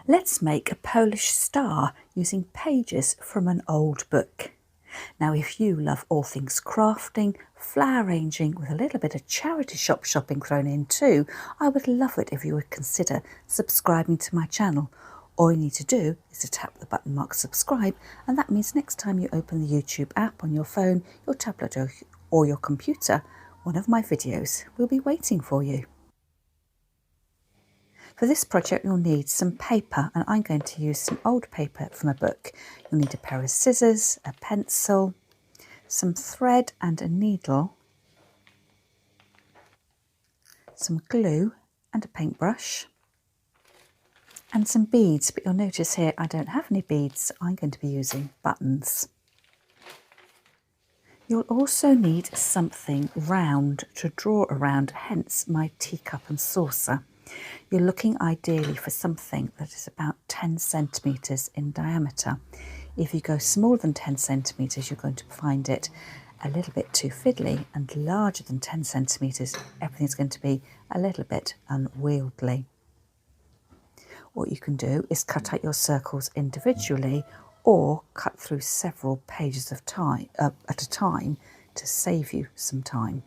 Let's make a Polish star using pages from an old book. Now, if you love all things crafting, flower arranging with a little bit of charity shop shopping thrown in too, I would love it if you would consider subscribing to my channel. All you need to do is to tap the button marked subscribe, and that means next time you open the YouTube app on your phone, your tablet or your computer, one of my videos will be waiting for you. For this project you'll need some paper, and I'm going to use some old paper from a book. You'll need a pair of scissors, a pencil, some thread and a needle, some glue and a paintbrush, and some beads, but you'll notice here I don't have any beads. I'm going to be using buttons. You'll also need something round to draw around, hence my teacup and saucer. You're looking ideally for something that is about 10 centimetres in diameter. If you go smaller than 10 centimetres, you're going to find it a little bit too fiddly, and larger than 10 centimetres, everything's going to be a little bit unwieldy. What you can do is cut out your circles individually or cut through several pages of time at a time to save you some time.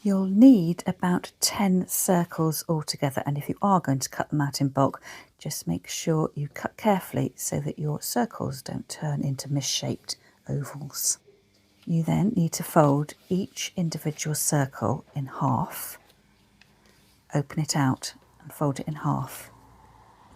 You'll need about 10 circles altogether, and if you are going to cut them out in bulk, just make sure you cut carefully so that your circles don't turn into misshaped ovals. You then need to fold each individual circle in half, open it out and fold it in half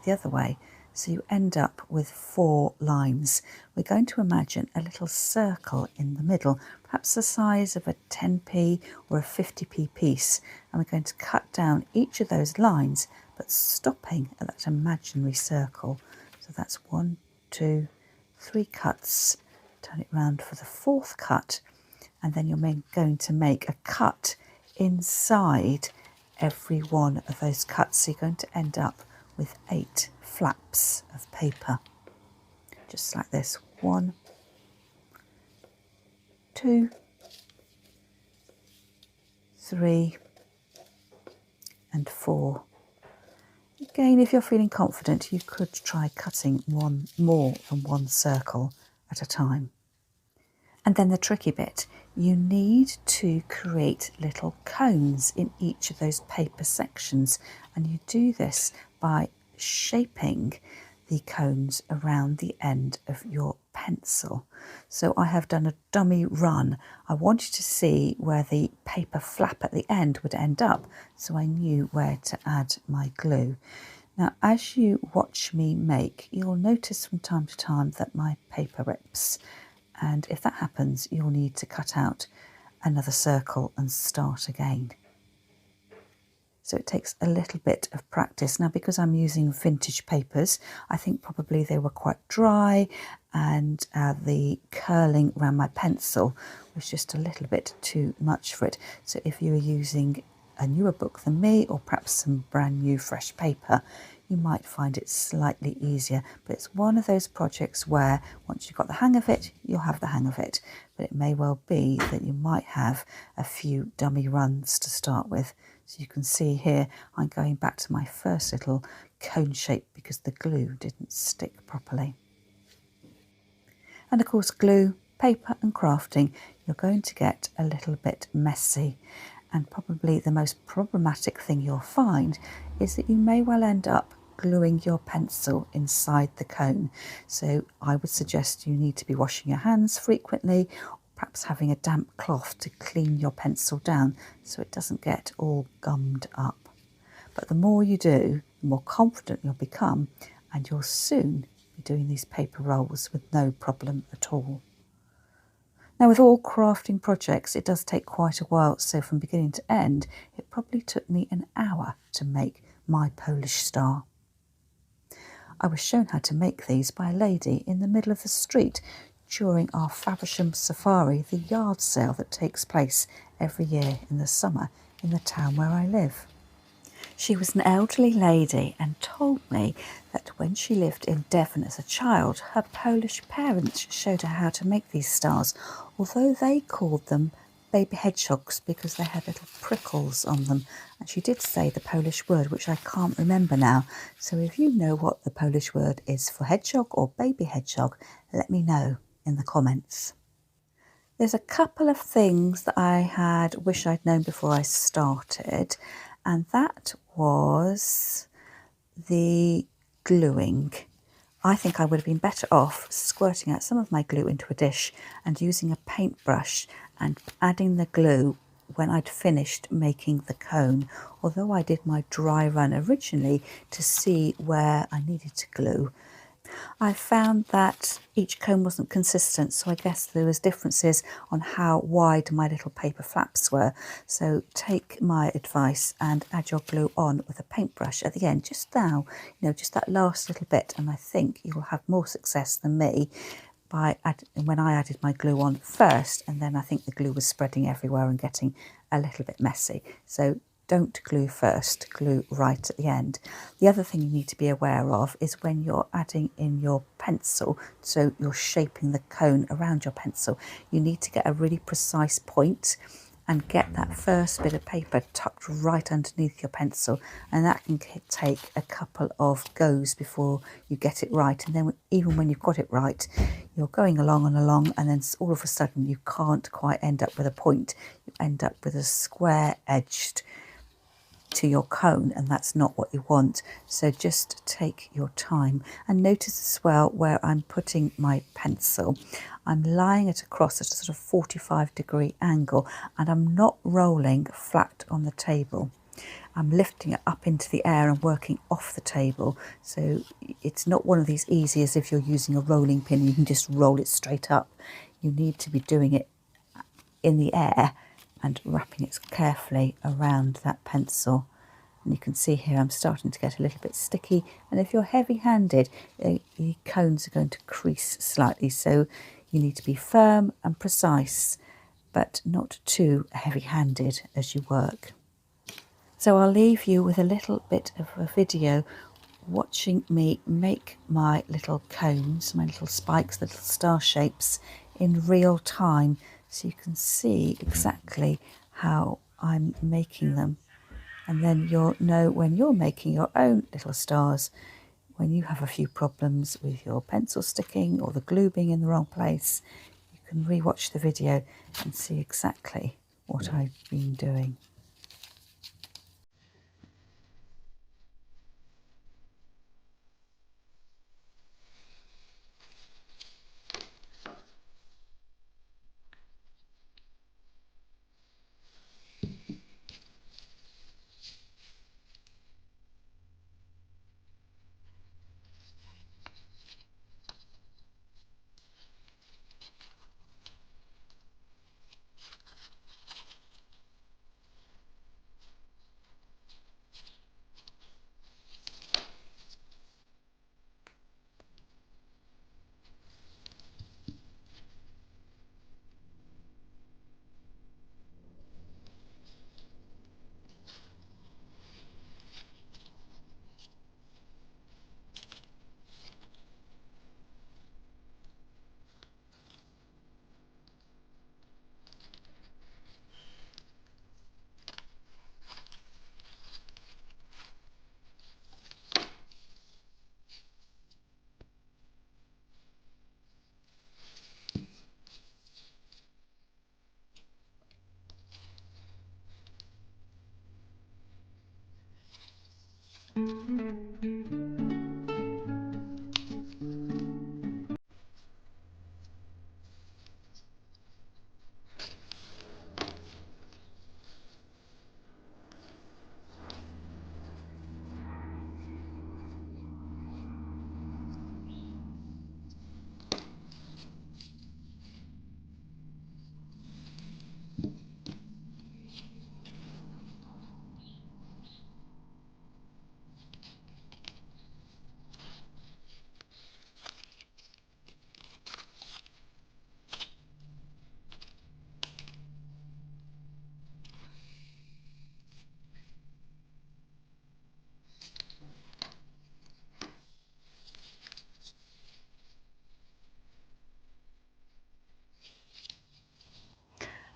the other way, so you end up with 4 lines. We're going to imagine a little circle in the middle, perhaps the size of a 10p or a 50p piece, and we're going to cut down each of those lines but stopping at that imaginary circle. So that's 1, 2, 3 cuts. Turn it round for the 4th cut, and then you're going to make a cut inside every one of those cuts. So you're going to end up with 8 flaps of paper, just like this. 1, 2, 3 and 4. Again, if you're feeling confident, you could try cutting one more than one circle at a time. And then the tricky bit, you need to create little cones in each of those paper sections, and you do this by shaping the cones around the end of your pencil. So I have done a dummy run. I wanted to see where the paper flap at the end would end up, so I knew where to add my glue. Now, as you watch me make, you'll notice from time to time that my paper rips, and if that happens, you'll need to cut out another circle and start again. So it takes a little bit of practice. Now, because I'm using vintage papers, I think probably they were quite dry, and the curling around my pencil was just a little bit too much for it. So if you were using a newer book than me, or perhaps some brand new fresh paper, you might find it slightly easier. But it's one of those projects where once you've got the hang of it, you'll have the hang of it. But it may well be that you might have a few dummy runs to start with. So you can see here, I'm going back to my first little cone shape because the glue didn't stick properly. And of course, glue, paper and crafting, you're going to get a little bit messy. And probably the most problematic thing you'll find is that you may well end up gluing your pencil inside the cone. So I would suggest you need to be washing your hands frequently, perhaps having a damp cloth to clean your pencil down so it doesn't get all gummed up. But the more you do, the more confident you'll become, and you'll soon be doing these paper rolls with no problem at all. Now, with all crafting projects, it does take quite a while, so from beginning to end, it probably took me an hour to make my Polish star. I was shown how to make these by a lady in the middle of the street during our Faversham Safari, the yard sale that takes place every year in the summer in the town where I live. She was an elderly lady and told me that when she lived in Devon as a child, her Polish parents showed her how to make these stars, although they called them baby hedgehogs because they had little prickles on them. And she did say the Polish word, which I can't remember now. So if you know what the Polish word is for hedgehog or baby hedgehog, let me know in the comments. There's a couple of things that I had wished I'd known before I started, and that was the gluing. I think I would have been better off squirting out some of my glue into a dish and using a paintbrush and adding the glue when I'd finished making the cone, although I did my dry run originally to see where I needed to glue. I found that each cone wasn't consistent, so I guess there was differences on how wide my little paper flaps were. So take my advice and add your glue on with a paintbrush at the end, just now, just that last little bit, and I think you will have more success than me when I added my glue on first, and then I think the glue was spreading everywhere and getting a little bit messy. So don't glue first, glue right at the end. The other thing you need to be aware of is when you're adding in your pencil, so you're shaping the cone around your pencil, you need to get a really precise point and get that first bit of paper tucked right underneath your pencil, and that can take a couple of goes before you get it right. And then even when you've got it right, you're going along and along, and then all of a sudden you can't quite end up with a point. You end up with a square edged to your cone, and that's not what you want. So just take your time, and notice as well where I'm putting my pencil. I'm lying it across at a sort of 45-degree angle, and I'm not rolling flat on the table. I'm lifting it up into the air and working off the table. So it's not one of these easy as if you're using a rolling pin, you can just roll it straight up. You need to be doing it in the air and wrapping it carefully around that pencil. And you can see here I'm starting to get a little bit sticky, and if you're heavy-handed, the cones are going to crease slightly, so you need to be firm and precise, but not too heavy-handed as you work. So I'll leave you with a little bit of a video watching me make my little cones, my little spikes, little star shapes in real time, so you can see exactly how I'm making them. And then you'll know when you're making your own little stars, when you have a few problems with your pencil sticking or the glue being in the wrong place, you can re-watch the video and see exactly what I've been doing.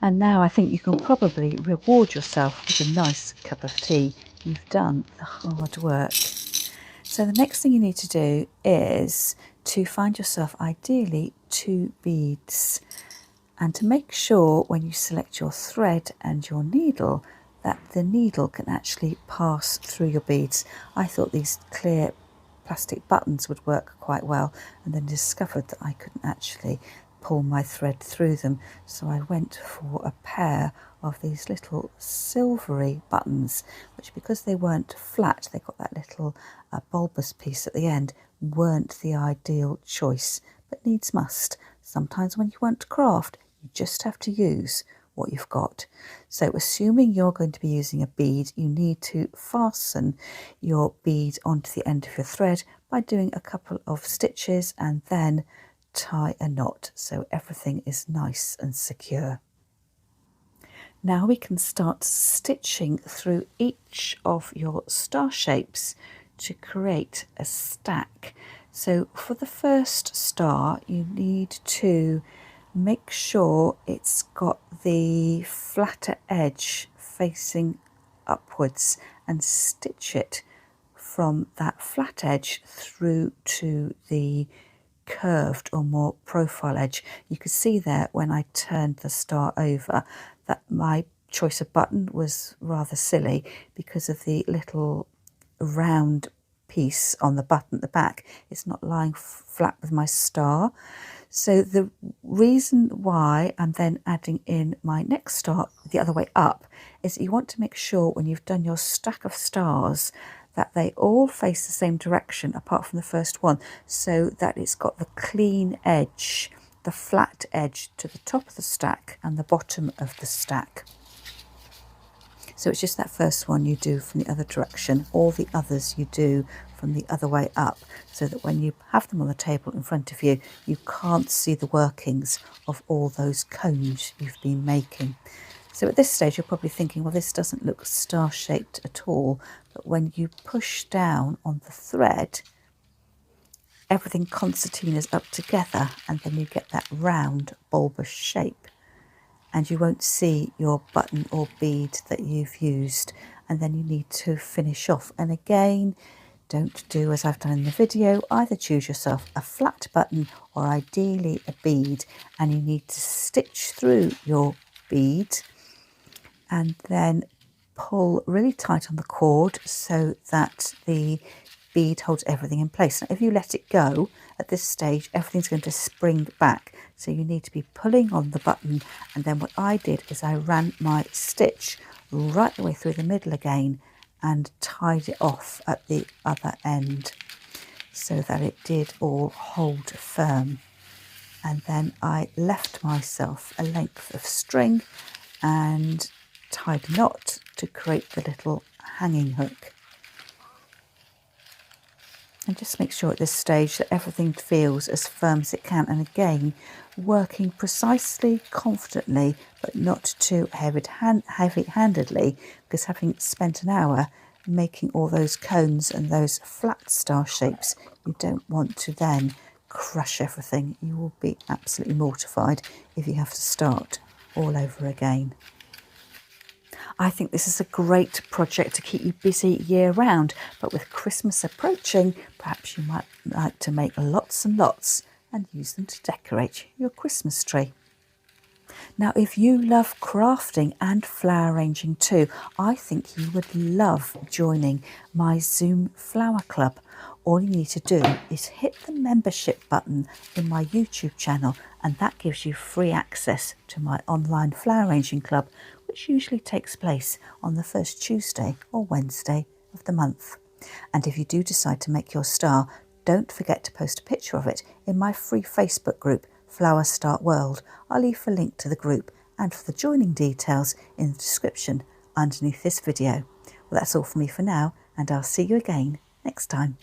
And now I think you can probably reward yourself with a nice cup of tea. You've done the hard work. So the next thing you need to do is to find yourself ideally 2 beads, and to make sure when you select your thread and your needle that the needle can actually pass through your beads. I thought these clear plastic buttons would work quite well, and then discovered that I couldn't actually pull my thread through them, so I went for a pair of these little silvery buttons, which, because they weren't flat, they got that little bulbous piece at the end, weren't the ideal choice, but needs must. Sometimes when you want to craft, you just have to use what you've got. So assuming you're going to be using a bead, you need to fasten your bead onto the end of your thread by doing a couple of stitches and then tie a knot so everything is nice and secure. Now we can start stitching through each of your star shapes to create a stack. So for the first star, you need to make sure it's got the flatter edge facing upwards and stitch it from that flat edge through to the curved or more profile edge. You could see there when I turned the star over that my choice of button was rather silly because of the little round piece on the button at the back. It's not lying flat with my star. So the reason why I'm then adding in my next star the other way up is that you want to make sure when you've done your stack of stars that they all face the same direction apart from the first one, so that it's got the clean edge, the flat edge to the top of the stack and the bottom of the stack. So it's just that first one you do from the other direction, all the others you do from the other way up, so that when you have them on the table in front of you, you can't see the workings of all those cones you've been making. So at this stage, you're probably thinking, well, this doesn't look star-shaped at all. But when you push down on the thread, everything concertinas up together, and then you get that round bulbous shape. And you won't see your button or bead that you've used. And then you need to finish off. And again, don't do as I've done in the video. Either choose yourself a flat button or ideally a bead. And you need to stitch through your bead and then pull really tight on the cord so that the bead holds everything in place. Now, if you let it go at this stage, everything's going to spring back. So you need to be pulling on the button. And then what I did is I ran my stitch right the way through the middle again and tied it off at the other end so that it did all hold firm. And then I left myself a length of string and tied a knot to create the little hanging hook. And just make sure at this stage that everything feels as firm as it can. And again, working precisely, confidently, but not too heavy-handedly, because having spent an hour making all those cones and those flat star shapes, you don't want to then crush everything. You will be absolutely mortified if you have to start all over again. I think this is a great project to keep you busy year round, but with Christmas approaching, perhaps you might like to make lots and lots and use them to decorate your Christmas tree. Now, if you love crafting and flower arranging too, I think you would love joining my Zoom Flower Club. All you need to do is hit the membership button in my YouTube channel, and that gives you free access to my online flower arranging club, which usually takes place on the first Tuesday or Wednesday of the month. And if you do decide to make your star, don't forget to post a picture of it in my free Facebook group, Flower Start World. I'll leave a link to the group and for the joining details in the description underneath this video. Well, that's all from me for now, and I'll see you again next time.